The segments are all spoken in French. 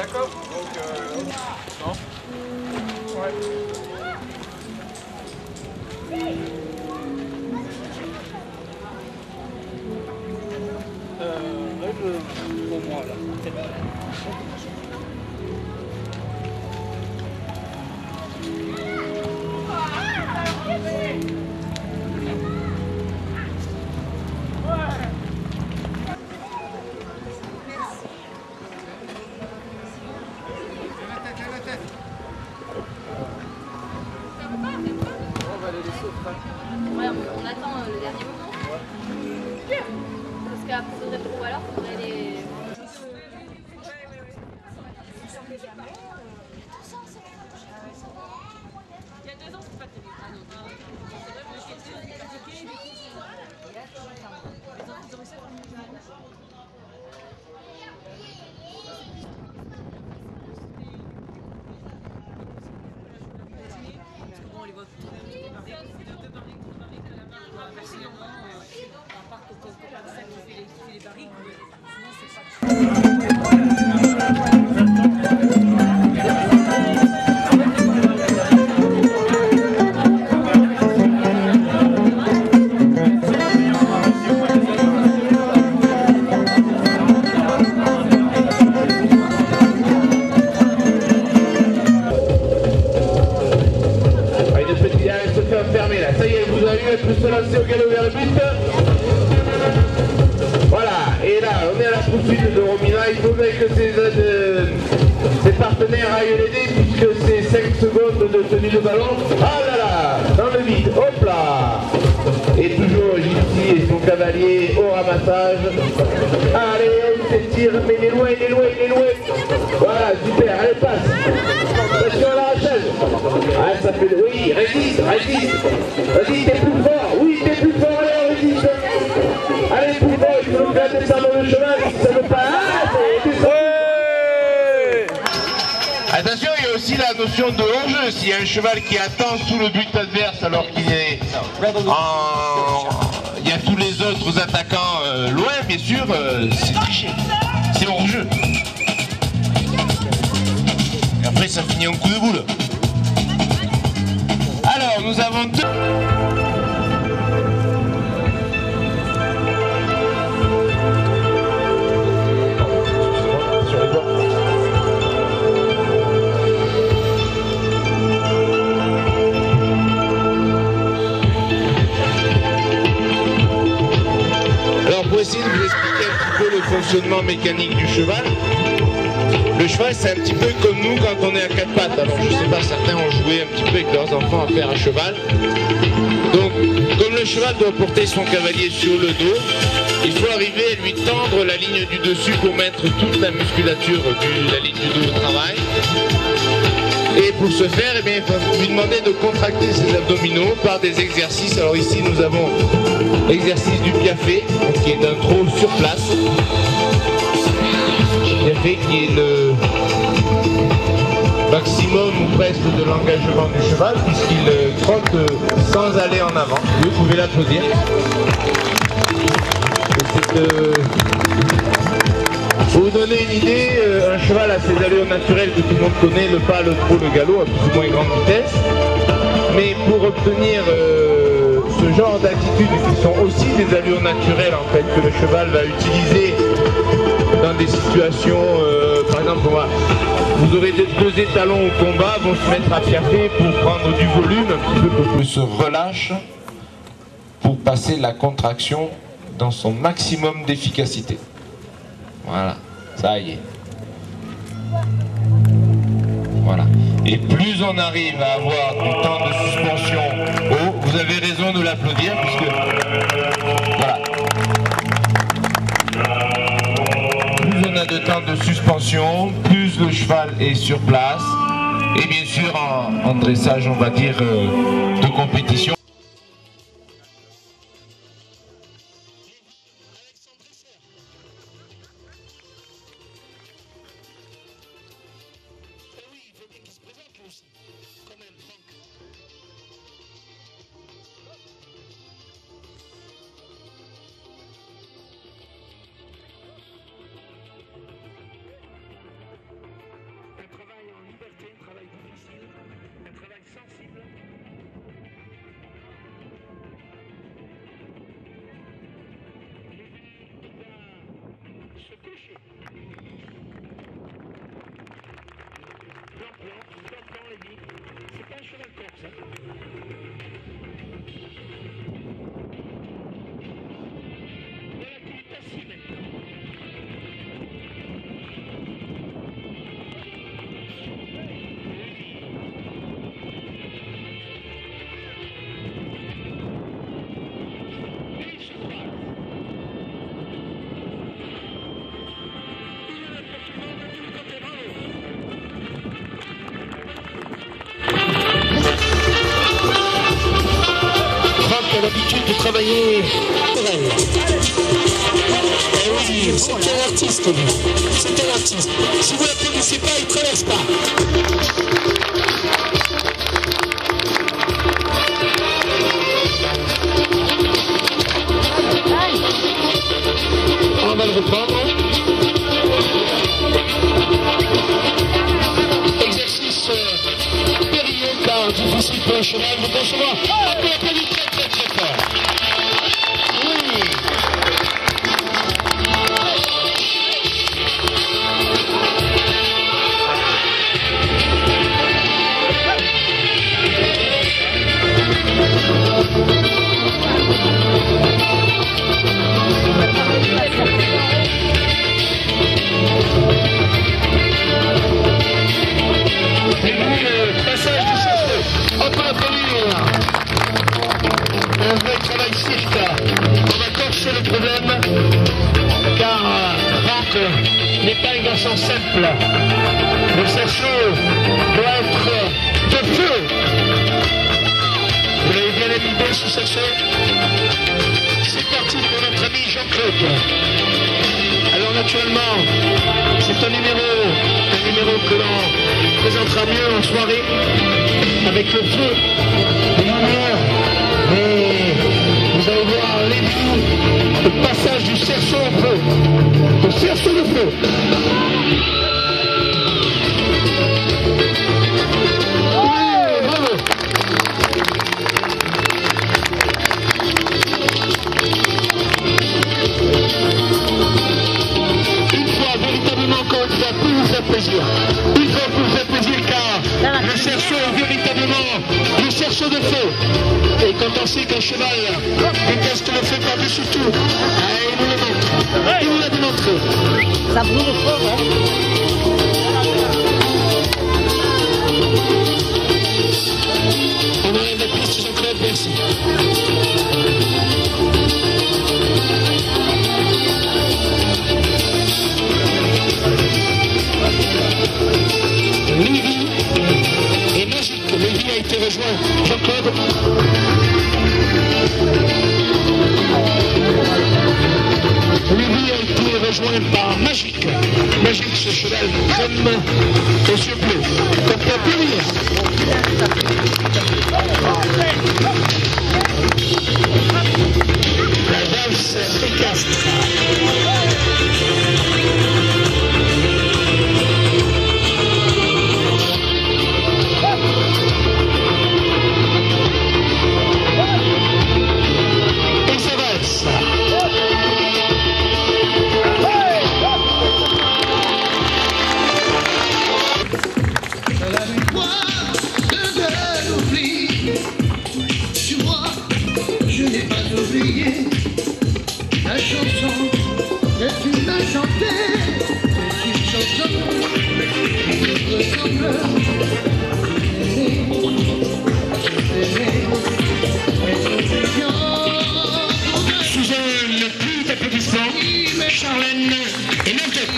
D'accord. Donc, non. Ouais. Règle pour moi là. Ouais, on attend le dernier moment. Ouais. Parce qu'après, faudrait trop, alors faudrait les... Il y a 2 ans, c'est pas terrible. Ah non, c'est vrai, le chétier, il est pratiqué. Les autres, ils ont réussi à faire une parce que bon, on les voit tout personnellement, à part quand ça qui fait les barriques, sinon c'est pas... Ça y est, vous avez vu, elle peut se lancer au galop vers le but. Voilà, et là, on est à la poursuite de Romina. Il faudrait que ses partenaires aillent l'aider puisque c'est 5 secondes de tenue de ballon. Ah là là, dans le vide, hop là. Et toujours Gypsy et son cavalier au ramassage. Allez, on s'étire, mais il est loin, il est loin, il est loin. Voilà, super, allez, passe. Attention à l'arrachage. Ah, ça fait... Oui, résiste, résiste. Vas-y, t'es plus fort. Oui, t'es plus fort, allez, résiste. Allez, plus fort, il faut nous faire descendre le cheval. Ça veut pas... Ah, ça y est, descend. Attention, il y a aussi la notion de hors-jeu. S'il y a un cheval qui attend sous le but adverse alors qu'il est en... Il y a tous les autres attaquants loin, bien sûr, c'est triché. C'est hors-jeu. Et après, ça finit en coup de boule. Alors, nous avons deux... Pour essayer de vous expliquer un petit peu le fonctionnement mécanique du cheval. Le cheval, c'est un petit peu comme nous quand on est à 4 pattes. Alors je sais pas, certains ont joué un petit peu avec leurs enfants à faire un cheval. Donc, comme le cheval doit porter son cavalier sur le dos, il faut arriver à lui tendre la ligne du dessus pour mettre toute la musculature de la ligne du dos au travail. Et pour ce faire, eh bien, il faut lui demander de contracter ses abdominaux par des exercices. Alors ici, nous avons l'exercice du piafé, qui est d'un trot sur place. Piafé qui est le maximum ou presque de l'engagement du cheval, puisqu'il trotte sans aller en avant. Vous pouvez l'applaudir. Pour vous donner une idée, un cheval a ses allures naturelles que tout le monde connaît, le pas, le trot, le galop, à plus ou moins grande vitesse. Mais pour obtenir ce genre d'attitudes qui sont aussi des allures naturelles en fait, que le cheval va utiliser dans des situations, par exemple, vous aurez deux étalons au combat, vont se mettre à piaffer pour prendre du volume, un petit peu pour que se relâche, pour passer la contraction dans son maximum d'efficacité. Voilà, ça y est. Voilà. Et plus on arrive à avoir du temps de suspension haut, vous avez raison de l'applaudir, puisque voilà. Plus on a de temps de suspension, plus le cheval est sur place. Et bien sûr en dressage, on va dire, de compétition. C'est pas un cheval corse, hein. Voilà qu'il est assis maintenant. L'habitude de travailler pour elle. Eh oui, c'est un artiste, lui. C'est un artiste. Si vous ne la connaissez pas, il ne traverse pas. On va le reprendre. Exercice périlleux car difficile pour un cheval de concevoir. On peut applaudir très fort. Oui. Un vrai travail cirque. On va corser le problème car Franck n'est pas un garçon simple. Le cerceau doit être de feu. Vous l'avez bien aimé ce cerceau? C'est parti pour notre ami Jean-Claude. Alors naturellement, c'est un numéro que l'on présentera mieux en soirée avec le feu, les lumières. Mais vous allez voir les vues, le passage du cerceau au feu, le cerceau de feu. Oui, bravo. Une fois, véritablement, encore une fois, pour vous faire plaisir. Une fois pour vous faire plaisir, car le cerceau est véritablement le cerceau de feu. Et quand on sait qu'un cheval déteste le feu par-dessus tout, il nous le montre. Il nous l'a démontré. Ça brûle fort, hein? On enlève la piste, Jean-Claude, merci. Lévi est magique. Lévi a été rejoint. Jean-Claude. Lévi a été rejoint par Magique. Magique, ce cheval crème aux yeux bleus. On peut applaudir. La valse équestre. La chanson que tu m'as chantée est une chanson qui me ressemble. Suzanne, plus d'applaudissements. Charlène et Nantuck.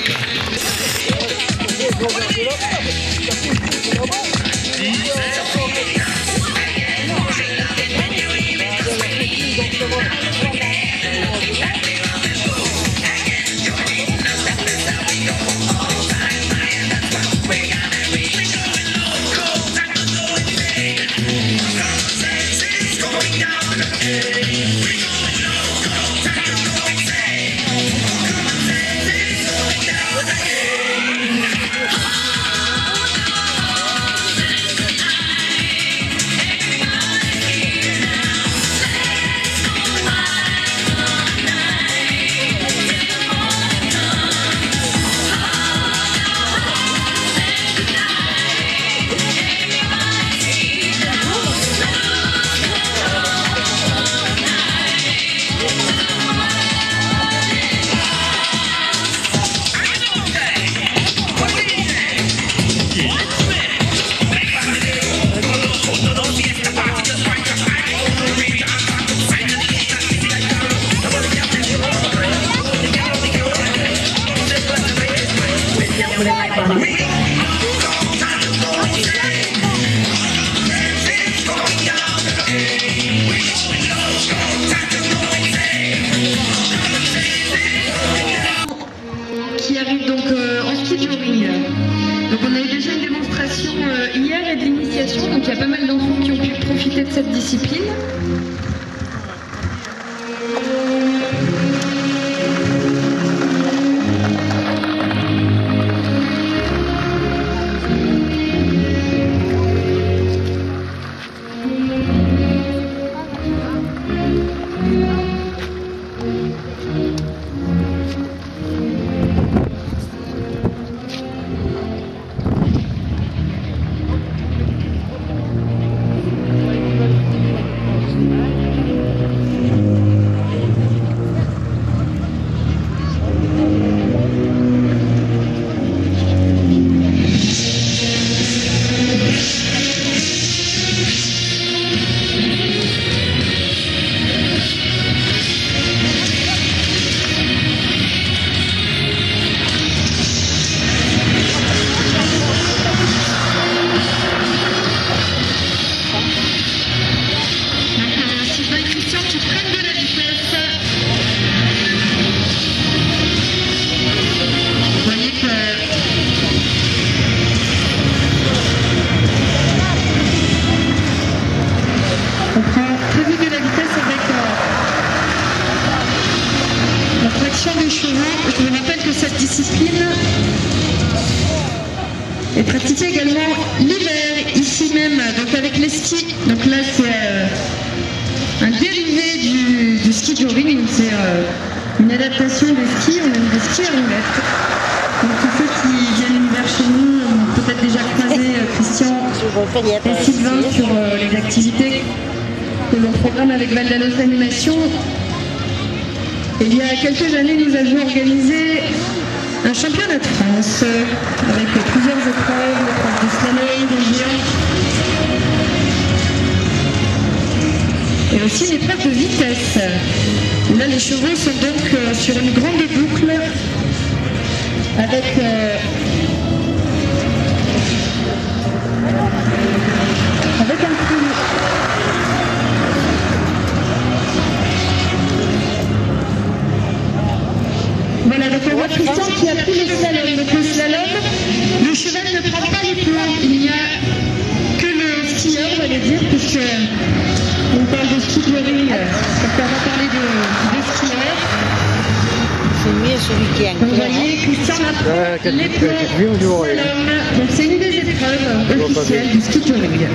Qui arrive donc en ski touring. Donc on a eu déjà une démonstration hier et de l'initiation, donc il y a pas mal d'enfants qui ont pu profiter de cette discipline. On prend très vite de la vitesse avec la traction des chevaux. Je vous rappelle que cette discipline est pratiquée également l'hiver, ici même, donc avec les skis. Donc là, c'est un dérivé du ski touring, c'est une adaptation des skis, on aime des skis à roulettes. Donc tous ceux qui viennent vers chez nous ont peut-être déjà croisé Christian et Sylvain sur les activités que l'on programme avec Val d'Anos Animation. Il y a quelques années, nous avions organisé un championnat de France avec plusieurs épreuves, l'épreuve de slalom, de géant, et aussi une épreuve de vitesse. Là, les chevaux sont donc sur une grande boucle avec un prix. Voilà, donc on voit Christian qui a pris le slalom. Donc le slalom, le cheval ne prend pas les plombs. Il n'y a que le skieur, on va le dire, puisque on parle de ski touring, donc on va parler de skieur. C'est mieux celui qui est Donc vous voyez, Christian a pris les plombs du slalom. Donc c'est une des épreuves officielles du ski touring.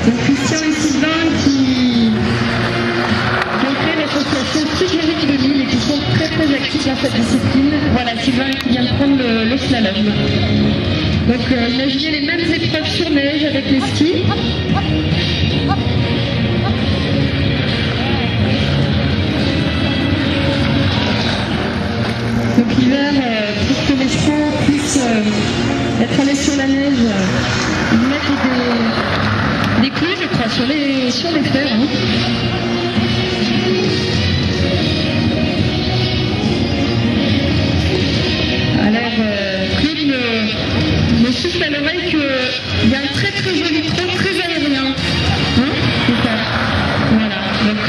Donc Christian et Sylvain qui ont créé l'association Ski Touring de Lille et qui sont très très actifs dans cette discipline. Voilà, Sylvain qui vient de prendre le slalom. Donc imaginez les mêmes épreuves sur neige avec les skis. Donc l'hiver, pour que les chevaux puissent être allés sur la neige, ils mettent des clous, je crois, sur les fers. Hein. Alors, Claude me souffle à l'oreille qu'il y a un très très joli trot, très aérien. Hein, c'est ça. Voilà. Donc,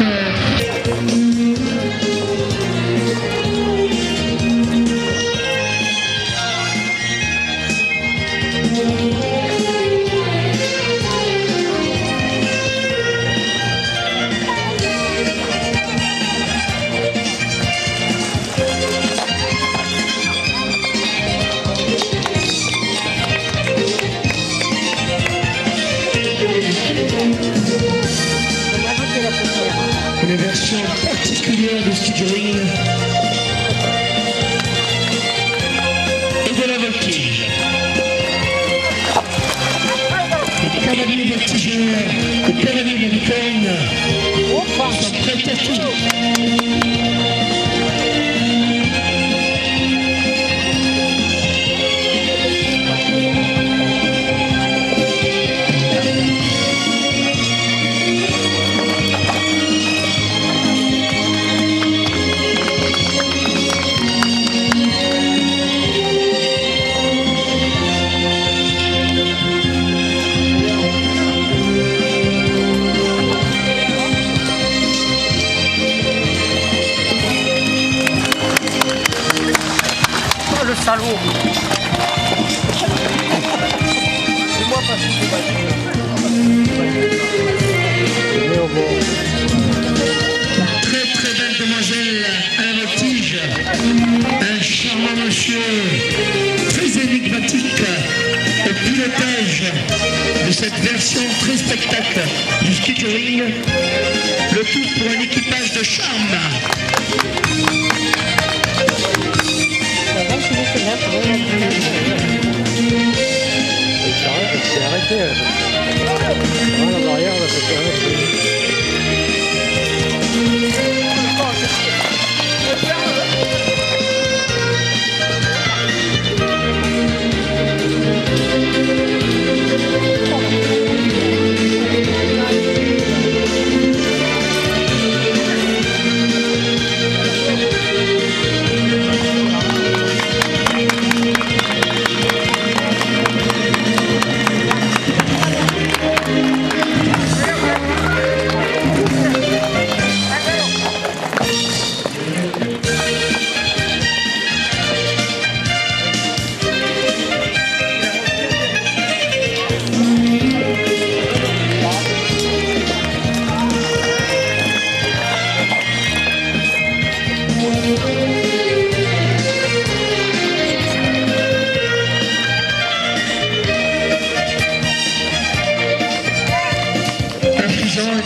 une version particulière de ski touring et de la voltige. Les cavaliers voltigeurs, les cavaliers de licorne sont prêts à tout. salaud. Très très belle demoiselle à la voltige, un charmant monsieur très énigmatique au pilotage de cette version très spectacle du ski touring, le tout pour un équipage de charme. C'est arrêté. La barrière, là, c'est arrêté.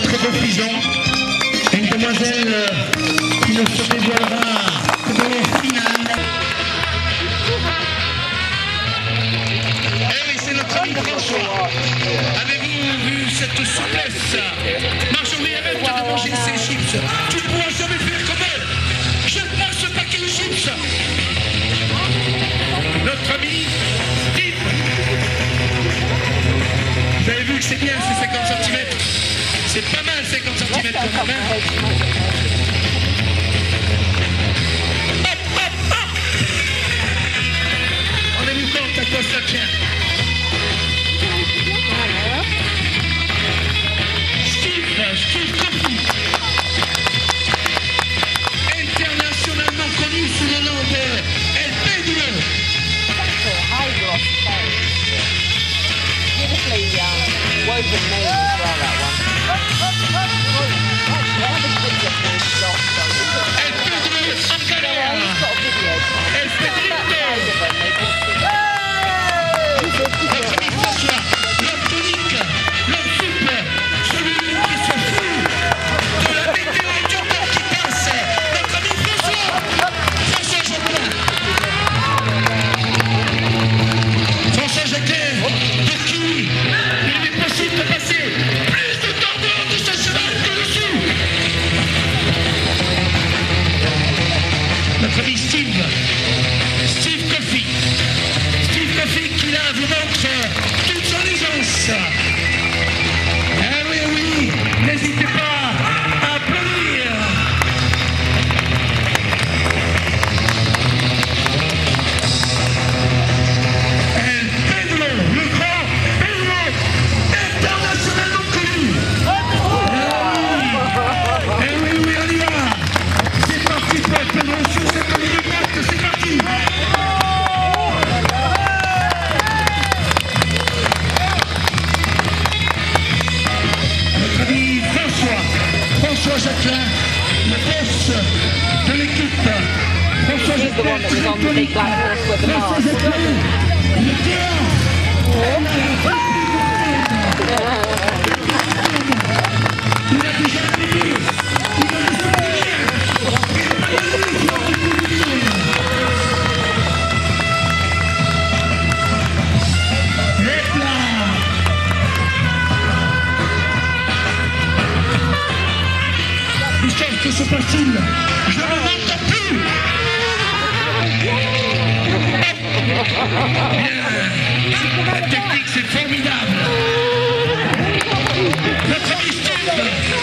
Très beau pigeon, une demoiselle qui ne se dévoilera que dans les finales. Eh oui, c'est notre ami François. Avez-vous vu cette souplesse? Marjorie, arrête de manger ses chips. Tu ne pourras jamais faire comme elle. Je ne passe pas qu'une chips. Notre ami Steve. Vous avez vu que c'est bien, c'est 50 cm. C'est pas mal 50 cm quand même. Hop, hop, hop. Rendez-vous compte à quoi ça tient. Steve Coffey. Internationalement connu sous le nom de El Pédule. Notre ami Steve Coffey. Steve Coffey qui là vous montre toute son aisance. Ah oui, oui, n'hésitez pas à applaudir. El Pédule, le grand Pédule, internationalement connu. Eh oui, oui, on y va. C'est parti pour El Pédule sur cette ligne de droite, c'est parti. Notre ami François Jacquelin, le boss de l'équipe. François Jacquelin, le il a déjà gagné. Que se passe-t-il? Je ne m'entends plus. Bien. La technique, c'est formidable. Notre ami Steve.